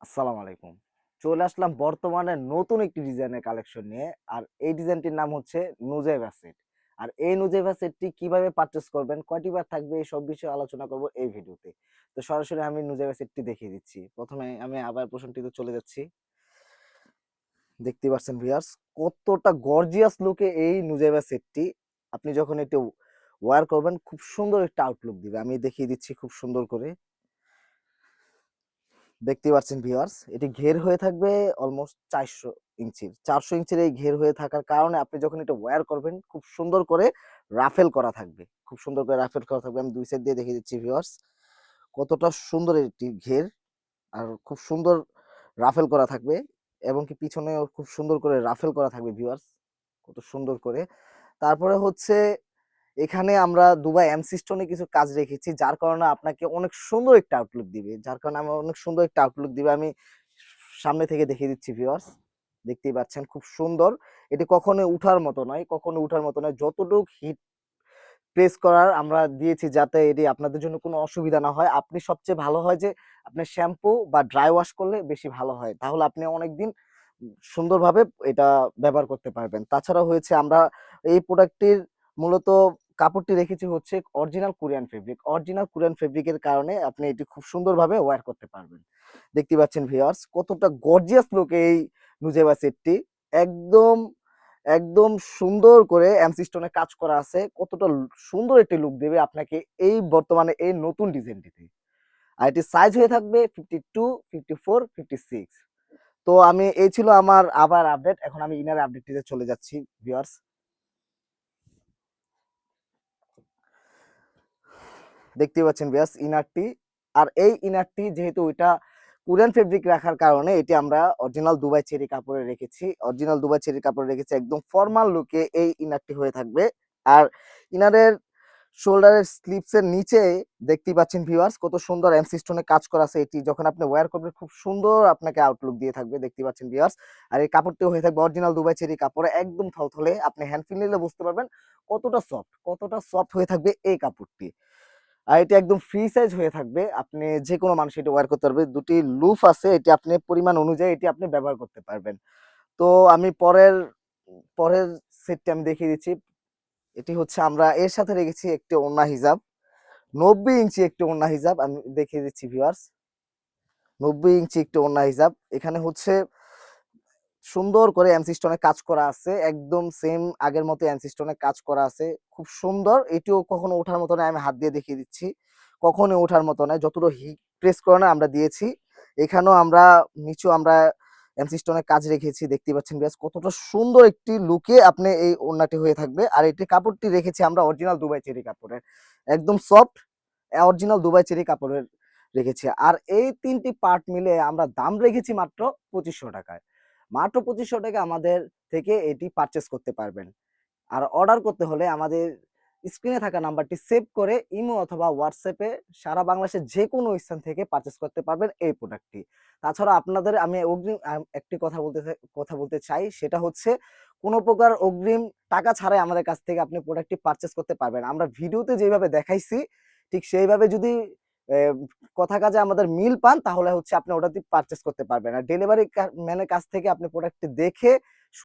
আসসালামু আলাইকুম। চলে আসলাম বর্তমানে নতুন একটি ডিজাইনের কালেকশন নিয়ে। আর এই ডিজাইনটির নাম হচ্ছে নুজাইবা সেট। আর এই নুজাইবা সেটটি কিভাবে পারচেজ করবেন, কয়টি বার থাকবে এসব বিষয়ে আলোচনা করব এই ভিডিওতে। তো সরাসরি আমি নুজাইবা সেটটি দেখিয়ে দিচ্ছি। ১ম এ আমি আবার প্রশ্নটিতে চলে যাচ্ছি। দেখতেই পাচ্ছেন ভিউয়ার্স কতটা গর্জিয়াস লুকে এই নুজাইবা সেটটি। আপনি যখন এটি ওয়্যার করবেন খুব সুন্দর একটা আউটলুক দিবে। আমি দেখিয়ে দিচ্ছি খুব সুন্দর করে। দেখতেই পাচ্ছেন ভিউয়ার্স এটি ঘের হয়ে থাকবে অলমোস্ট 400 ইঞ্চির। 400 ইঞ্চির এই ঘের হয়ে থাকার কারণে আপনি যখন এটা ওয়্যার করবেন খুব সুন্দর করে রাফেল করা থাকবে। খুব সুন্দর করে রাফেল করা থাকবে। আমি ২ সাইড দিয়ে দেখিয়ে দিচ্ছি ভিউয়ার্স। কতটা সুন্দর এটি ঘের আর খুব সুন্দর রাফেল করা থাকবে এবং কি পিছনেও খুব সুন্দর করে রাফেল করা থাকবে ভিউয়ার্স। কত সুন্দর করে। তারপরে হচ্ছে এখানে আমরা দুবাই এমসি স্টোনে কিছু কাজ রেখেছি যার কারণে আপনাকে অনেক সুন্দর একটা আউটলুক দিবে। যার কারণে আমার অনেক সুন্দর একটা আউটলুক দিবে। আমি সামনে থেকে দেখিয়ে দিচ্ছি ভিউয়ার্স। দেখতেই পাচ্ছেন খুব সুন্দর। এটি কখনোই উঠার মতো নয়, কখনো উঠার মতো নয়। যতটুক হিট প্রেস করার আমরা দিয়েছি যাতে এটি আপনাদের জন্য কোনো অসুবিধা না হয়। আপনি সবচেয়ে ভালো হয় যে আপনি শ্যাম্পু বা ড্রাই ওয়াশ করলে বেশি ভালো হয়। তাহলে আপনি অনেকদিন সুন্দরভাবে এটা ব্যবহার করতে পারবেন। তাছাড়াও হয়েছে আমরা এই প্রোডাক্টটির মূলত কাপড়টি রেখেছি হচ্ছে original Korean fabric. Original Korean ফেব্রিকের কারণে আপনি এটি খুব সুন্দরভাবে ওয়্যার করতে পারবেন। দেখতে পাচ্ছেন ভিউয়ার্স কতটা গর্জিয়াস লুক এই নুজেবা সেটটি। একদম, একদম সুন্দর করে এমসি স্টোনে কাজ করা আছে। কতটা সুন্দর একটি লুক দেবে আপনাকে এই বর্তমানে এই নতুন ডিজাইনটিতে। আর এটির সাইজ হয়ে থাকবে 52, 54, 56। তো আমি এই ছিল আমার আবার আপডেট। এখন আমি ইনার আপডেটটিতে চলে যাচ্ছি ভিউয়ার্স। দেখতেই পাচ্ছেন ভিউয়ার্স ইনারটি। আর এই ইনারটি যেহেতু এটা কোরিয়ান ফেব্রিক রাখার কারণে এটি আমরা অরিজিনাল দুবাই চেরি কাপড়ে রেখেছি। অরিজিনাল দুবাই চেরি কাপড়ে রেখেছি। একদম ফরমাল লুকে এই ইনারটি হয়ে থাকবে। আর ইনারের শোল্ডারের স্লিপস এর নিচে দেখতেই পাচ্ছেন ভিউয়ার্স কত সুন্দর এমসি স্টোনে কাজ করা আছে। এটি যখন আপনি ওয়্যার করবেন খুব সুন্দর আপনাকে আউটলুক দিয়ে থাকবে। দেখতেই পাচ্ছেন ভিউয়ার্স। আর এই কাপড়টিও হয়ে থাকবে অরিজিনাল দুবাই চেরি কাপড়ে একদম থলথলে। আপনি হ্যান্ড ফিল নিলে বুঝতে পারবেন কতটা সফট হয়ে থাকবে এই কাপড়টি। আর এটা একদম ফ্রি সাইজ হয়ে থাকবে। আপনি যেকোনো মানুষ এটা ওয়্যার করতে পারবে। ২ টি লুফ আছে। এটি আপনি পরিমাণ অনুযায়ী এটি আপনি ব্যবহার করতে পারবেন। তো আমি পরের সেটটি আমি দেখিয়ে দিচ্ছি। এটি হচ্ছে আমরা এর সাথে রেখেছি একটি ওড়না হিজাব। ৯০ ইঞ্চি একটি ওড়না হিজাব আমি দেখিয়ে দিচ্ছি ভিউয়ার্স। ৯০ ইঞ্চি একটি ওড়না হিজাব। এখানে হচ্ছে সুন্দর করে এমসি স্টোনে কাজ করা আছে। একদম সেম আগের মতো এমসি স্টোনে কাজ করা আছে। খুব সুন্দর। এটিও কখনো ওঠার মতো নয়। আমি হাত দিয়ে দেখিয়ে দিচ্ছি। কখনোই ওঠার মতো নয়। যতটুকু প্রেস করানো আমরা দিয়েছি। এখানেও আমরা নিচেও আমরা এমসি স্টোনের কাজ রেখেছি। দেখতেই পাচ্ছেন ভিউয়ার্স কতটা সুন্দর একটি লুকে আপনি এই ওড়নাটি হয়ে থাকবে। আর এটি কাপড়টি রেখেছি আমরা অরিজিনাল দুবাই চেরি কাপড়ের। একদম সফট অরিজিনাল দুবাই চেরি কাপড়ের রেখেছি। আর এই ৩ টি পার্ট মিলে আমরা দাম রেখেছি মাত্র ৳২৫০০ মাত্র ৳২৫০০ আমাদের থেকে এটি পারচেজ করতে পারবেন। আর অর্ডার করতে হলে আমাদের স্ক্রিনে থাকা নাম্বারটি সেভ করে ইমো অথবা হোয়াটসঅ্যাপে সারা বাংলাদেশের যেকোনো স্থান থেকে পারচেজ করতে পারবেন এই প্রোডাক্টটি। তাছাড়া আপনাদের আমি অগ্রিম একটি কথা বলতে চাই সেটা হচ্ছে কোন প্রকার অগ্রিম টাকা ছাড়াই আমাদের কাছ থেকে আপনি প্রোডাক্টটি পারচেজ করতে পারবেন। আমরা ভিডিওতে যেভাবে দেখাইছি ঠিক সেইভাবে যদি এ কথা কাজে আমাদের মিল পান তাহলে হচ্ছে আপনি ওটা দিয়ে পারচেজ করতে পারবেন। আর ডেলিভারি ম্যানের কাছ থেকে আপনি প্রোডাক্টটি দেখে